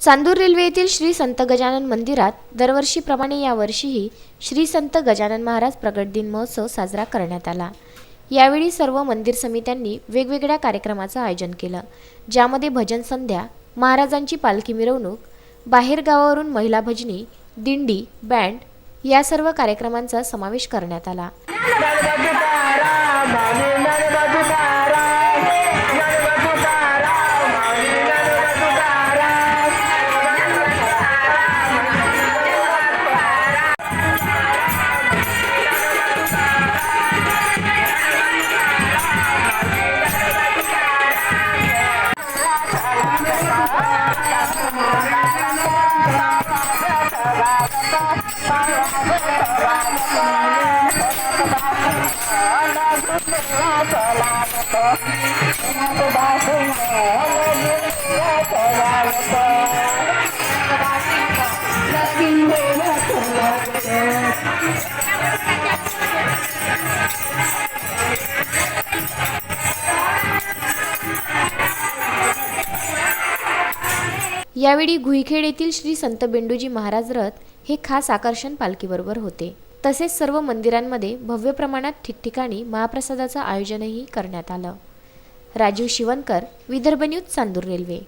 Chandur railway येथील श्री संत गजानन मंदिरात दरवर्षीप्रमाणे यावर्षीही श्री संत गजानन महाराज प्रगट दिन महोत्सव साजरा करण्यात आला। यावेळी सर्व मंदिर समित्यांनी वेगवेगळ्या कार्यक्रमाचं आयोजन केलं, ज्यामध्ये भजन संध्या, महाराजांची पालखी मिरवणूक, बाहेर गावावरून महिला भजनी, दिंडी, बँड या सर्व कार्यक्रमांचा समावेश करण्यात आला। यावेळी गुईखेड येथील श्री संत बेंडूजी महाराज रथ हे खास आकर्षण पालखीबरोबर होते। तसेच सर्व मंदिरांमध्ये भव्य प्रमाणात ठिकठिकाणी महाप्रसादाचं आयोजनही करण्यात आलं। Rajeev Shivankar, Vidarbha news, Chandur railway.